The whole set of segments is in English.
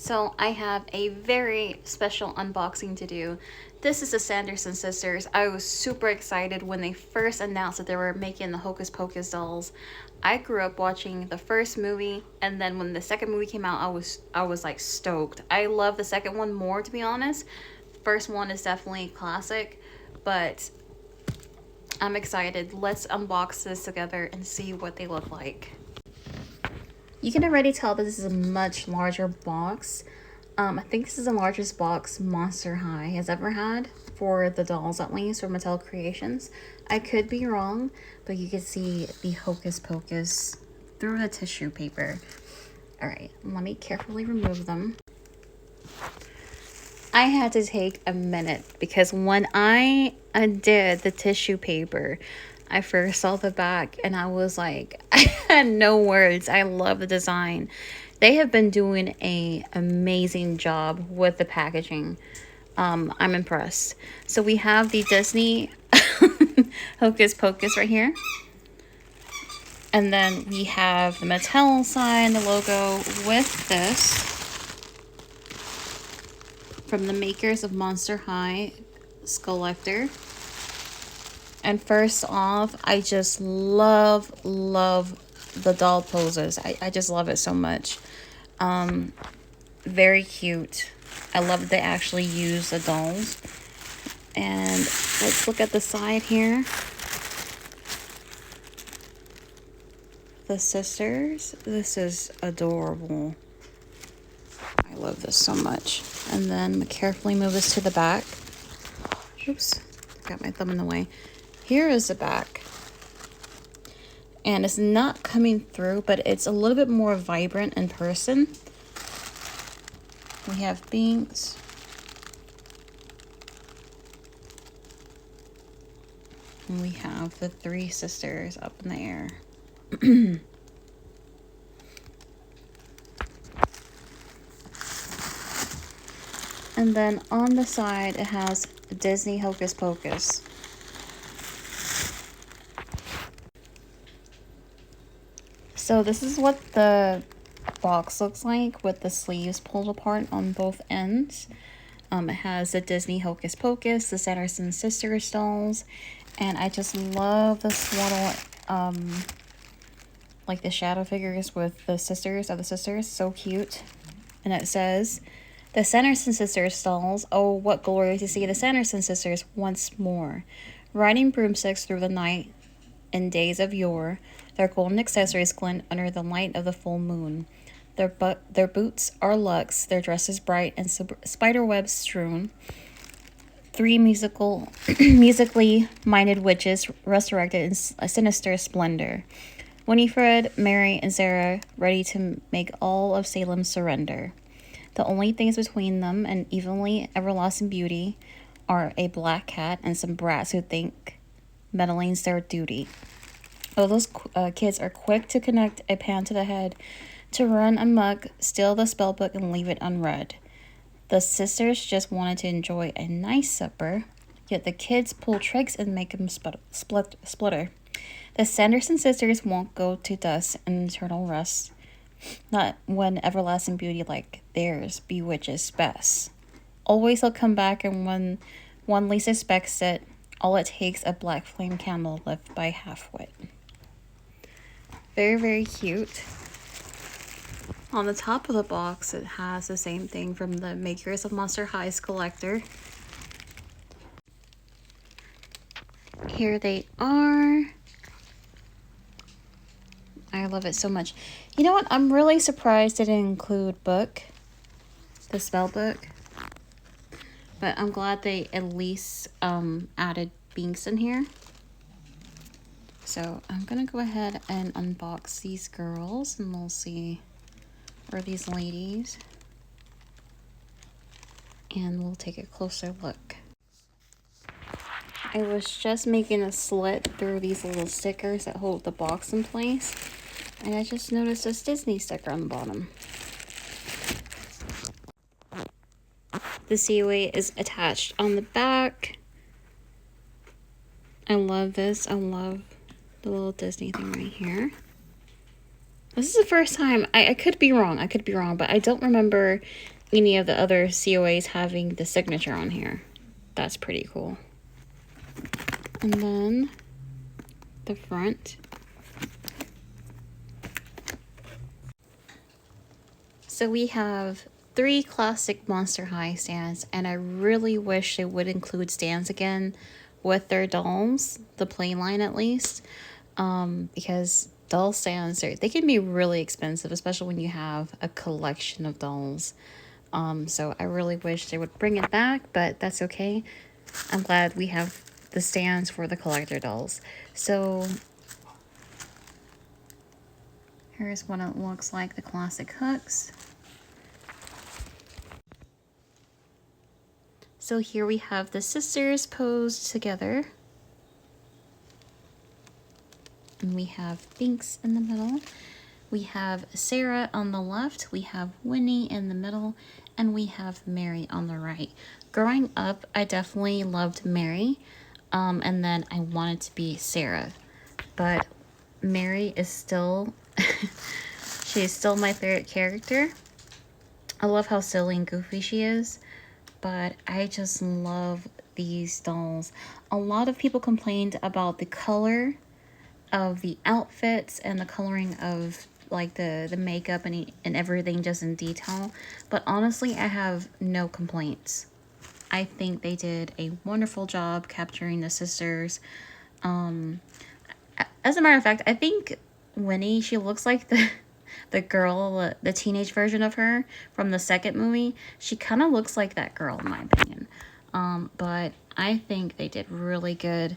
So I have a very special unboxing to do. This is the Sanderson sisters. I was super excited when they first announced that they were making the Hocus Pocus dolls. I grew up watching the first movie, and then when the second movie came out, I was like stoked. I love the second one more, to be honest. First one is definitely classic, but I'm excited. Let's unbox this together and see what they look like. You can already tell that this is a much larger box. I think this is the largest box Monster High has ever had for the dolls, at least, for Mattel Creations. I could be wrong, but you can see the Hocus Pocus through the tissue paper. Alright, let me carefully remove them. I had to take a minute because when I undid the tissue paper, I first saw the back and I was like, I had no words. I love the design. They have been doing an amazing job with the packaging. I'm impressed. So we have the Disney Hocus Pocus right here. And then we have the Mattel sign, the logo with this. From the makers of Monster High Collector. And first off, I just love the doll poses. I just love it so much. Very cute. I love that they actually use the dolls. And let's look at the side here. The sisters. This is adorable. I love this so much. And then carefully move this to the back. Oops, got my thumb in the way. Here is the back. And it's not coming through, but it's a little bit more vibrant in person. We have Binks. And we have the three sisters up in the air. And then on the side, it has Disney Hocus Pocus. So this is what the box looks like with the sleeves pulled apart on both ends. It has the Disney Hocus Pocus, the Sanderson sisters dolls, and I just love the swaddle, like the shadow figures with the sisters of the sisters. So cute. And it says, the Sanderson sisters dolls, oh, what glory to see the Sanderson sisters once more. Riding broomsticks through the night in days of yore, their golden accessories glint under the light of the full moon. Their boots are luxe, their dresses bright and spider webs strewn. Three musically minded witches resurrected in a sinister splendor. Winifred, Mary, and Sarah ready to make all of Salem surrender. The only things between them and evenly everlasting beauty are a black cat and some brats who think meddling's their duty. Oh, those kids are quick to connect a pan to the head, to run amok, steal the spell book, and leave it unread. The sisters just wanted to enjoy a nice supper, yet the kids pull tricks and make them splutter. The Sanderson sisters won't go to dust and eternal rest, not when everlasting beauty like theirs bewitches best. Always they'll come back, and when one least expects it, all it takes a black flame candle lit by half-wit. Very, very cute. On the top of the box, it has the same thing from the makers of Monster High's Collector. Here they are. I love it so much. You know what? I'm really surprised it didn't include the spell book. But I'm glad they at least added Binks in here. So I'm going to go ahead and unbox these girls and we'll see, or these ladies. And we'll take a closer look. I was just making a slit through these little stickers that hold the box in place. And I just noticed this Disney sticker on the bottom. The COA is attached on the back. I love this. I love the little Disney thing right here. This is the first time. I could be wrong. I could be wrong, but I don't remember any of the other COAs having the signature on here. That's pretty cool. And then the front. So we have 3 classic Monster High stands, and I really wish they would include stands again with their dolls, the plain line at least, because doll stands they can be really expensive, especially when you have a collection of dolls. So I really wish they would bring it back, but that's okay. I'm glad we have the stands for the collector dolls. So here's what it looks like, the classic hooks. So here we have the sisters posed together. And we have Binks in the middle. We have Sarah on the left. We have Winnie in the middle. And we have Mary on the right. Growing up, I definitely loved Mary. And then I wanted to be Sarah. But Mary is still... she's still my favorite character. I love how silly and goofy she is. But I just love these dolls. A lot of people complained about the color of the outfits and the coloring of like the makeup and everything just in detail. But honestly, I have no complaints. I think they did a wonderful job capturing the sisters. As a matter of fact, I think Winnie, she looks like the girl, the teenage version of her from the second movie. She kind of looks like that girl in my opinion. But I think they did really good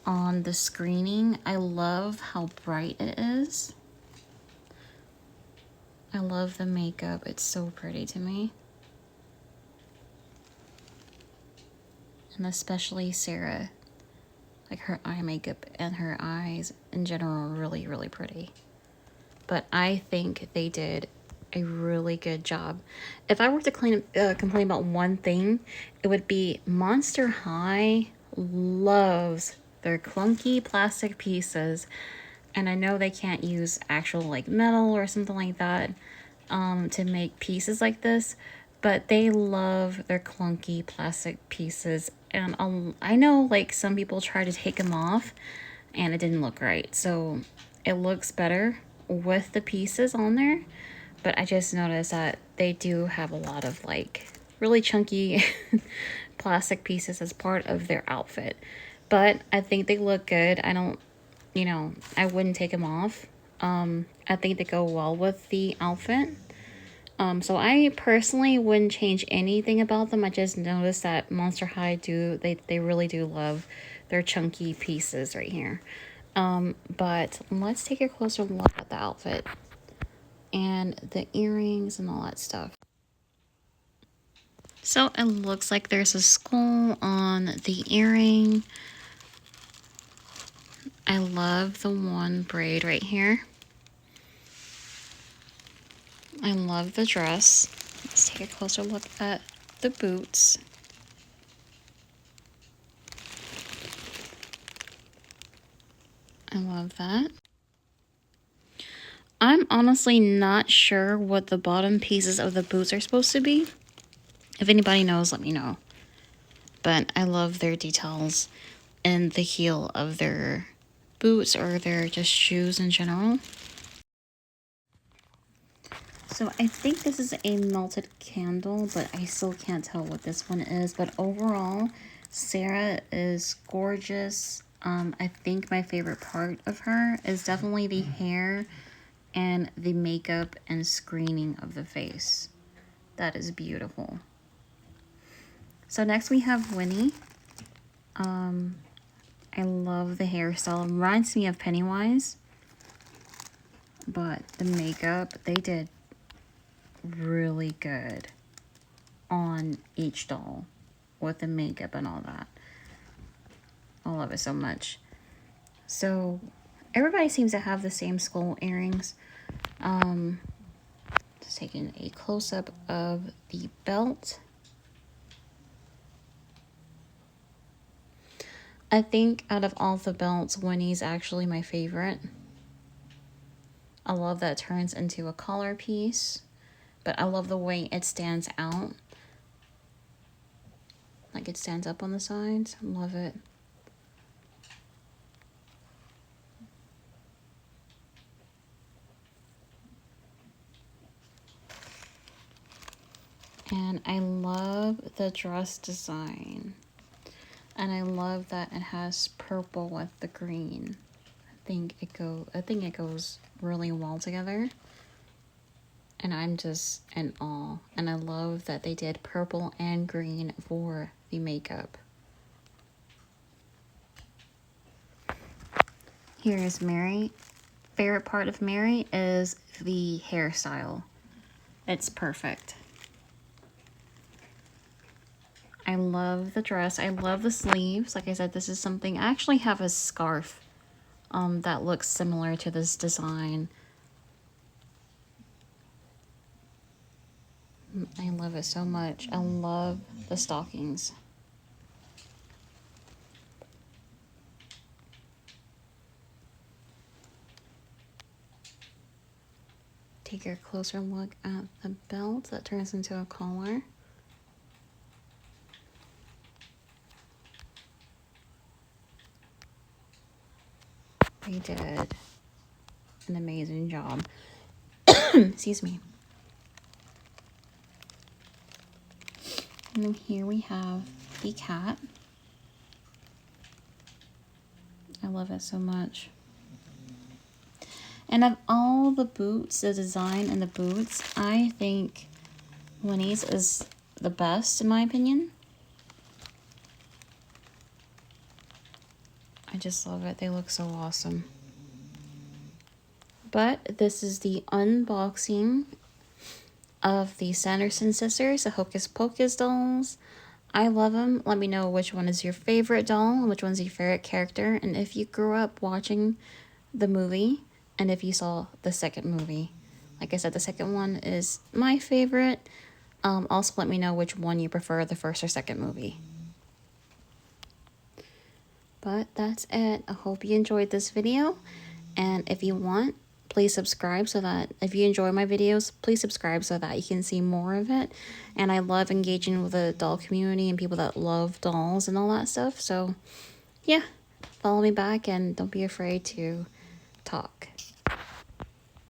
on the screening. I love how bright it is. I love the makeup. It's so pretty to me. And especially Sarah. Like her eye makeup and her eyes in general are really, really pretty. But I think they did a really good job. If I were to complain about one thing, it would be Monster High loves their clunky plastic pieces. And I know they can't use actual like metal or something like that to make pieces like this, but they love their clunky plastic pieces. And I know like some people try to take them off and it didn't look right. So it looks better with the pieces on there. But I just noticed that they do have a lot of like really chunky plastic pieces as part of their outfit. But I think they look good. I don't, I wouldn't take them off. I think they go well with the outfit. So I personally wouldn't change anything about them. I just noticed that Monster High they really do love their chunky pieces right here. But let's take a closer look at the outfit and the earrings and all that stuff. So it looks like there's a skull on the earring. I love the one braid right here. I love the dress. Let's take a closer look at the boots. I love that. I'm honestly not sure what the bottom pieces of the boots are supposed to be. If anybody knows, let me know. But I love their details and the heel of their boots or their just shoes in general. So I think this is a melted candle, but I still can't tell what this one is. But overall, Sarah is gorgeous. I think my favorite part of her is definitely the hair and the makeup and screening of the face. That is beautiful. So next we have Winnie. I love the hairstyle. It reminds me of Pennywise. But the makeup, they did really good on each doll with the makeup and all that. I love it so much. So everybody seems to have the same skull earrings. Just taking a close-up of the belt. I think out of all the belts, Winnie's actually my favorite. I love that it turns into a collar piece, but I love the way it stands out. Like it stands up on the sides. Love it. And I love the dress design. And I love that it has purple with the green. I think it goes really well together. And I'm just in awe. And I love that they did purple and green for the makeup. Here is Mary. Favorite part of Mary is the hairstyle. It's perfect. I love the dress. I love the sleeves. Like I said, this is something, I actually have a scarf that looks similar to this design. I love it so much. I love the stockings. Take a closer look at the belt that turns into a collar. They did an amazing job. Excuse me. And then here we have the cat. I love it so much. And of all the boots, the design and the boots, I think Winnie's is the best in my opinion. I just love it. They look so awesome. But this is the unboxing of the Sanderson sisters, the Hocus Pocus dolls. I love them. Let me know which one is your favorite doll and which one's your favorite character. And if you grew up watching the movie and if you saw the second movie. Like I said, the second one is my favorite. Also, let me know which one you prefer, the first or second movie. But that's it. I hope you enjoyed this video. And if you want, please subscribe so that if you enjoy my videos, please subscribe so that you can see more of it. And I love engaging with the doll community and people that love dolls and all that stuff. So yeah, follow me back and don't be afraid to talk.